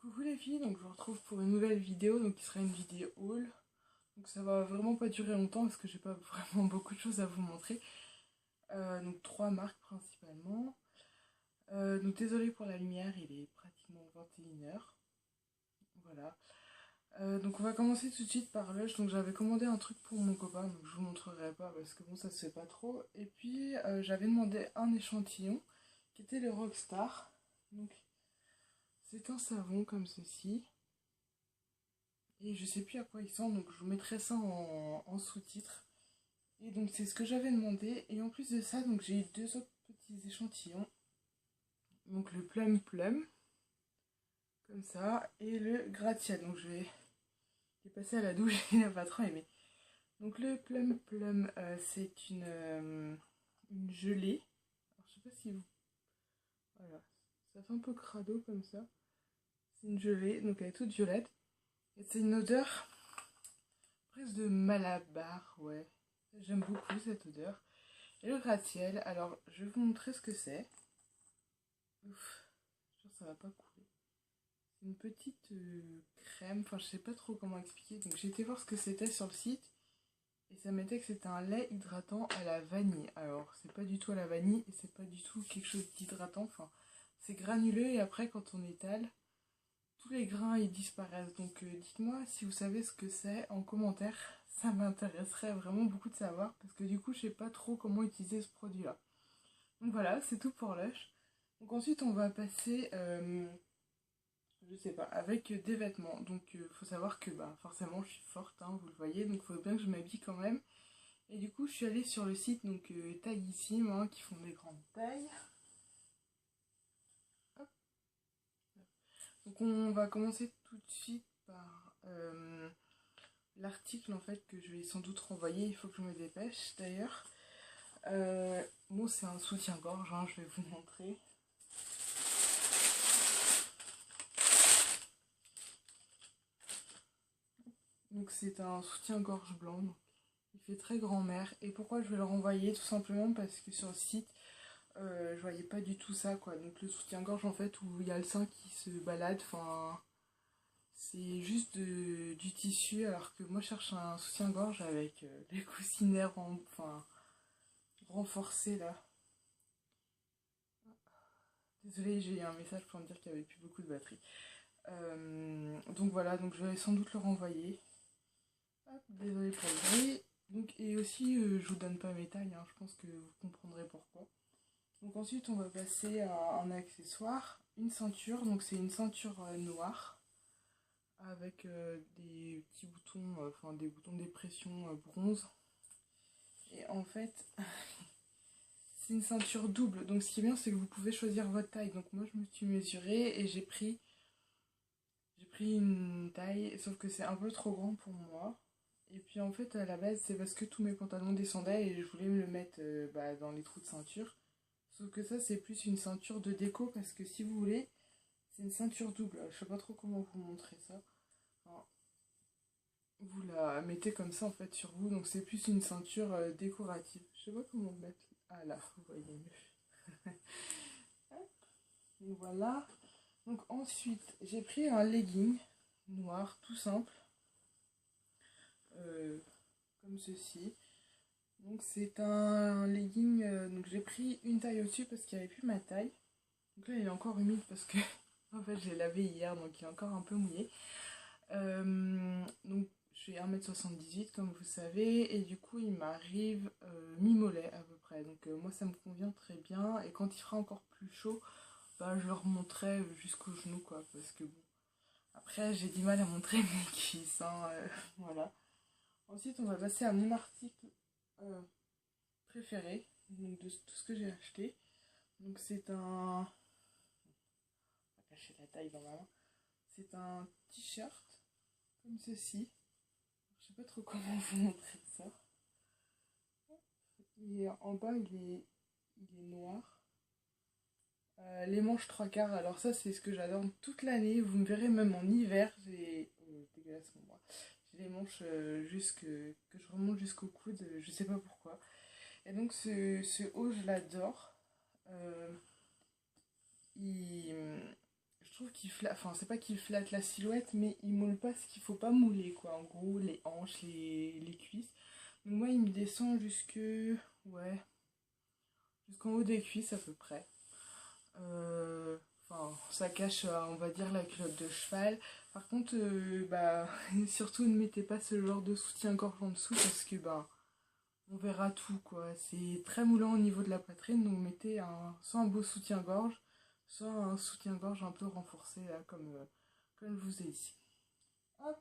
Coucou les filles, donc je vous retrouve pour une nouvelle vidéo, donc qui sera une vidéo haul. Donc ça va vraiment pas durer longtemps parce que j'ai pas vraiment beaucoup de choses à vous montrer. Donc trois marques principalement. Donc désolé pour la lumière, il est pratiquement 21h. Voilà. Donc on va commencer tout de suite par Lush. Donc j'avais commandé un truc pour mon copain, donc je vous montrerai pas parce que bon ça se fait pas trop. Et puis j'avais demandé un échantillon qui était le Rockstar. Donc c'est un savon comme ceci. Et je sais plus à quoi il sent, donc je vous mettrai ça en sous-titres. Et donc c'est ce que j'avais demandé. Et en plus de ça, donc j'ai eu deux autres petits échantillons. Donc le Plum Plum, comme ça, et le Gratia. Donc je vais les passer à la douche, il n'a pas trop aimé. Donc le Plum Plum, c'est une gelée. Alors je sais pas si vous... Voilà, ça fait un peu crado comme ça. C'est une gelée, donc elle est toute violette. Et c'est une odeur presque de Malabar, ouais. J'aime beaucoup cette odeur. Et le gratte-ciel, alors je vais vous montrer ce que c'est. Ouf, je pense que ça va pas couler. C'est une petite crème, enfin je sais pas trop comment expliquer. Donc j'ai été voir ce que c'était sur le site. Et ça mettait que c'était un lait hydratant à la vanille. Alors c'est pas du tout à la vanille et c'est pas du tout quelque chose d'hydratant. Enfin c'est granuleux et après quand on étale, tous les grains ils disparaissent. Donc dites-moi si vous savez ce que c'est en commentaire. Ça m'intéresserait vraiment beaucoup de savoir parce que du coup je sais pas trop comment utiliser ce produit là. Donc voilà, c'est tout pour Lush. Donc ensuite on va passer, je sais pas, avec des vêtements. Donc faut savoir que bah, forcément je suis forte, hein, vous le voyez, donc il faut bien que je m'habille quand même. Et du coup je suis allée sur le site donc Taillissime, hein, qui font des grandes tailles. Hop. Donc on va commencer tout de suite par l'article en fait que je vais sans doute renvoyer, il faut que je me dépêche d'ailleurs. Bon c'est un soutien-gorge, hein, je vais vous montrer. Donc c'est un soutien-gorge blanc, donc il fait très grand-mère. Et pourquoi je vais le renvoyer? Tout simplement parce que sur le site, je voyais pas du tout ça, quoi. Donc le soutien-gorge, en fait, où il y a le sein qui se balade, enfin, c'est juste du tissu, alors que moi je cherche un soutien-gorge avec des coussinets enfin, renforcés, là. Désolée, j'ai eu un message pour me dire qu'il n'y avait plus beaucoup de batterie. Donc voilà, donc je vais sans doute le renvoyer. Hop, désolée pour le bruit. Donc, et aussi, je vous donne pas mes tailles, hein, je pense que vous comprendrez pourquoi. Donc ensuite, on va passer à un accessoire, une ceinture. Donc c'est une ceinture noire avec des petits boutons, enfin des boutons de dépression bronze. Et en fait, c'est une ceinture double. Donc ce qui est bien, c'est que vous pouvez choisir votre taille. Donc moi, je me suis mesurée et j'ai pris une taille, sauf que c'est un peu trop grand pour moi. Et puis en fait, à la base, c'est parce que tous mes pantalons descendaient et je voulais me le mettre bah, dans les trous de ceinture. Sauf que ça, c'est plus une ceinture de déco parce que si vous voulez, c'est une ceinture double. Je sais pas trop comment vous montrer ça. Enfin, vous la mettez comme ça en fait sur vous, donc c'est plus une ceinture décorative. Je sais pas comment mettre. Ah là, vous voyez mieux. Donc voilà. Donc ensuite, j'ai pris un legging noir tout simple. euh, comme ceci. Donc c'est un legging, donc j'ai pris une taille au-dessus parce qu'il n'y avait plus ma taille. Donc là il est encore humide parce que en fait j'ai lavé hier donc il est encore un peu mouillé. Donc je fais 1m78 comme vous savez et du coup il m'arrive mi-mollet à peu près. Donc moi ça me convient très bien et quand il fera encore plus chaud, bah, je le remonterai jusqu'au genou quoi parce que bon. Après j'ai du mal à montrer mes cuisses, hein, voilà. Ensuite on va passer à mon article euh, préféré donc de tout ce que j'ai acheté. Donc c'est un... On va cacher la taille dans ma main. C'est un t-shirt comme ceci. Je sais pas trop comment vous montrer ça. Et en bas il est noir. Les manches trois quarts, alors ça c'est ce que j'adore toute l'année. Vous me verrez même en hiver, j'ai... dégueulasse mon bras. J'ai les manches que je remonte jusqu'au coude, je sais pas pourquoi. Et donc ce haut je l'adore. Je trouve qu'il flatte, enfin c'est pas qu'il flatte la silhouette, mais il moule pas ce qu'il faut pas mouler quoi. En gros les hanches, les cuisses. Donc moi il me descend ouais, jusqu'en haut des cuisses à peu près. Enfin ça cache on va dire la culotte de cheval. Par contre bah surtout ne mettez pas ce genre de soutien-gorge en dessous parce que bah on verra tout quoi. C'est très moulant au niveau de la poitrine, donc mettez soit un beau soutien-gorge, soit un soutien-gorge un peu renforcé là, comme je vous ai dit. Hop.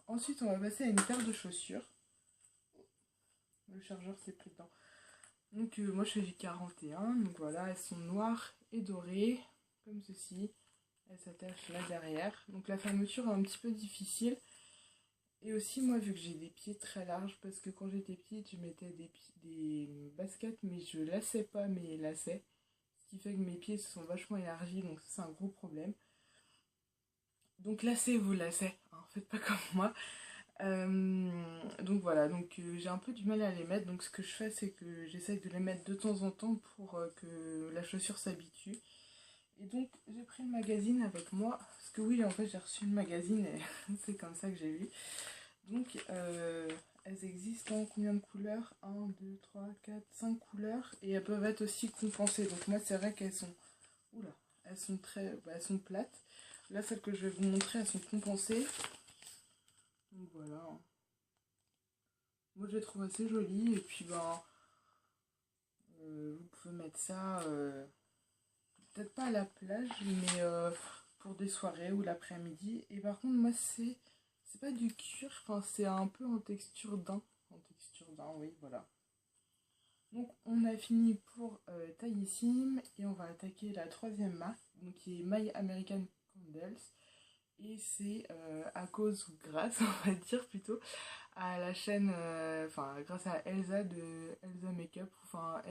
Ensuite on va passer à une paire de chaussures. Le chargeur s'est pris dedans. Donc moi je fais du 41, donc voilà, elles sont noires et dorées, comme ceci. Elles s'attachent là derrière. Donc la fermeture est un petit peu difficile. Et aussi moi vu que j'ai des pieds très larges, parce que quand j'étais petite je mettais des baskets mais je lassais pas mes lacets. Ce qui fait que mes pieds se sont vachement élargis, donc ça c'est un gros problème. Donc lassez-vous lacets, hein, faites pas comme moi. Donc voilà, donc j'ai un peu du mal à les mettre, donc ce que je fais c'est que j'essaye de les mettre de temps en temps pour que la chaussure s'habitue. Et donc j'ai pris le magazine avec moi, parce que oui en fait j'ai reçu le magazine et c'est comme ça que j'ai vu. Donc elles existent en combien de couleurs? 1, 2, 3, 4, 5 couleurs, et elles peuvent être aussi compensées. Donc moi c'est vrai qu'elles sont, oula, elles sont plates. Là celles que je vais vous montrer elles sont compensées. Donc voilà. Moi je les trouve assez jolies et puis ben vous pouvez mettre ça peut-être pas à la plage mais pour des soirées ou l'après-midi. Et par contre moi c'est pas du cuir, enfin c'est un peu en texture d'un. En texture d'un, oui voilà. Donc on a fini pour Taillissime et on va attaquer la troisième marque, donc qui est My American Candles. Et c'est à cause ou grâce, on va dire plutôt, à la chaîne, enfin grâce à Elsa de Elsa Makeup, enfin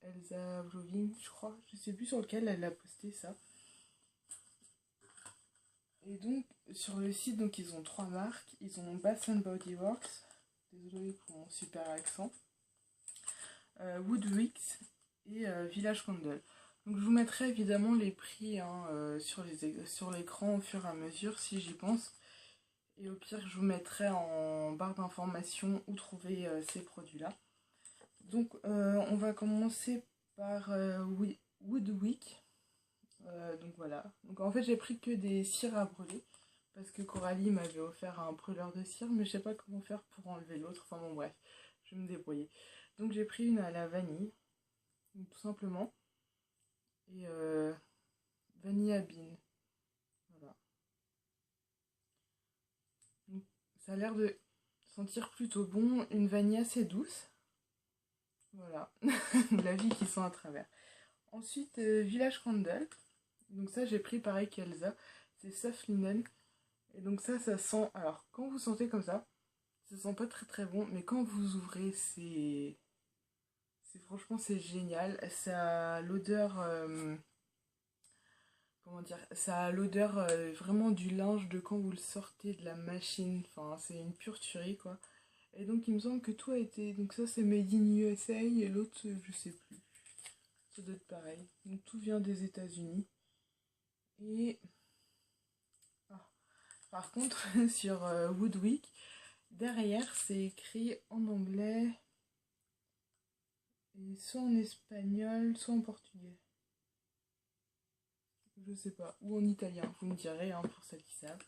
Elsa Vlogging, je crois, je sais plus sur lequel elle a posté ça. Et donc sur le site, donc ils ont trois marques, ils ont Bath Body Works, désolée pour mon super accent, Woodwicks et Village Candle. Donc je vous mettrai évidemment les prix hein, sur l'écran au fur et à mesure si j'y pense. Et au pire, je vous mettrai en barre d'informations où trouver ces produits-là. Donc, on va commencer par Woodwick. Donc voilà. Donc en fait, j'ai pris que des cires à brûler. Parce que Coralie m'avait offert un brûleur de cire. Mais je sais pas comment faire pour enlever l'autre. Enfin bon, bref. Je vais me débrouiller. Donc j'ai pris une à la vanille. Tout simplement. Et vanille à bean. Voilà. Donc, ça a l'air de sentir plutôt bon. Une vanille assez douce. Voilà, la vie qui sent à travers. Ensuite, Village Candle. Donc ça, j'ai pris pareil qu'Elsa. C'est Soft Linen. Et donc ça sent... Alors, quand vous sentez comme ça sent pas très très bon. Mais quand vous ouvrez, franchement, c'est génial. Ça a l'odeur... comment dire? Ça a l'odeur vraiment du linge de quand vous le sortez de la machine. Enfin, c'est une pure tuerie, quoi. Et donc il me semble que tout a été... Donc ça c'est Made in USA et l'autre je sais plus. Ça doit être pareil. Donc tout vient des États-Unis. Et... Ah. Par contre sur Woodwick, derrière c'est écrit en anglais, et soit en espagnol, soit en portugais. Je sais pas. Ou en italien, vous me direz hein, pour celles qui savent.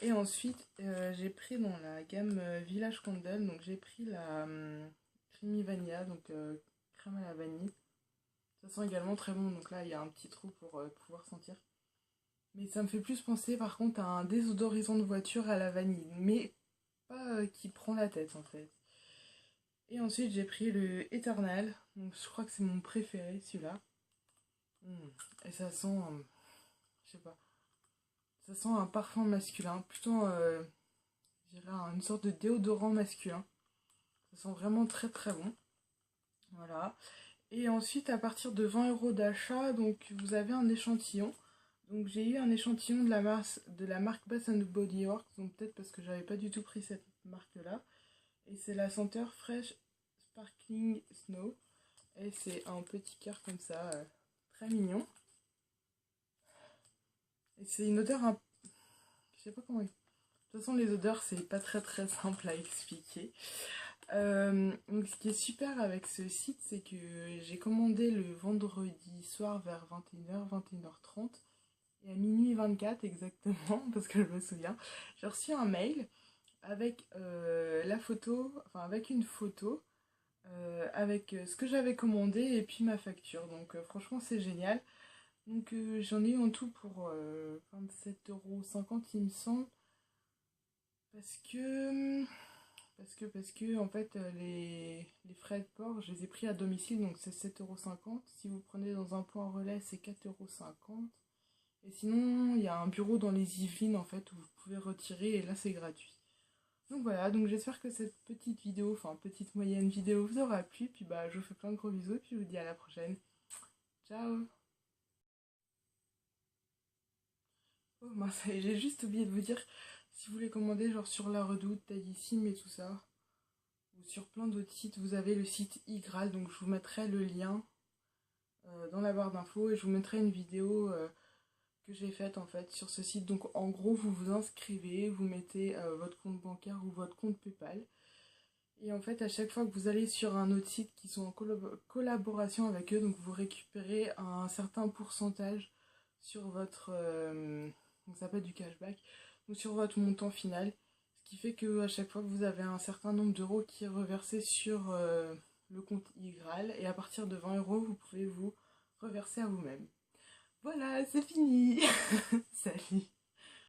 Et ensuite, j'ai pris dans la gamme Village Candle, donc j'ai pris la Creamy Vanilla, donc crème à la vanille. Ça sent également très bon, donc là il y a un petit trou pour pouvoir sentir. Mais ça me fait plus penser par contre à un désodorisant de voiture à la vanille, mais pas qui prend la tête en fait. Et ensuite j'ai pris le Eternal, donc je crois que c'est mon préféré celui-là. Et ça sent, je sais pas, ça sent un parfum masculin, plutôt je dirais une sorte de déodorant masculin. Ça sent vraiment très très bon. Voilà. Et ensuite, à partir de 20 € d'achat, donc vous avez un échantillon. Donc j'ai eu un échantillon de la marque Bath Body Works, donc peut-être parce que j'avais pas du tout pris cette marque-là. Et c'est la senteur Fresh Sparkling Snow. Et c'est un petit cœur comme ça, très mignon. Et c'est une odeur je sais pas comment... De toute façon, les odeurs, c'est pas très simple à expliquer. Donc ce qui est super avec ce site, c'est que j'ai commandé le vendredi soir vers 21h, 21h30. Et à minuit 24 exactement, parce que je me souviens, j'ai reçu un mail avec la photo, enfin avec une photo, avec ce que j'avais commandé et puis ma facture. Donc franchement c'est génial. Donc j'en ai eu en tout pour 27,50 € il me semble. Parce que en fait les frais de port je les ai pris à domicile donc c'est 7,50 €. Si vous prenez dans un point relais c'est 4,50 €. Et sinon il y a un bureau dans les Yvelines en fait où vous pouvez retirer et là c'est gratuit. Donc voilà, donc j'espère que cette petite vidéo, enfin petite moyenne vidéo vous aura plu. Puis bah je vous fais plein de gros bisous et puis je vous dis à la prochaine. Ciao. Oh mince, j'ai juste oublié de vous dire, si vous voulez commander genre sur La Redoute, Tagissime et tout ça, ou sur plein d'autres sites, vous avez le site iGraal, donc je vous mettrai le lien dans la barre d'infos et je vous mettrai une vidéo que j'ai faite en fait sur ce site. Donc en gros vous vous inscrivez, vous mettez votre compte bancaire ou votre compte PayPal. Et en fait à chaque fois que vous allez sur un autre site qui sont en collaboration avec eux, donc vous récupérez un certain pourcentage sur votre... donc ça s'appelle du cashback, donc sur votre montant final. Ce qui fait que à chaque fois vous avez un certain nombre d'euros qui est reversé sur le compte iGraal. Et à partir de 20 € vous pouvez vous reverser à vous-même. Voilà, c'est fini. Salut.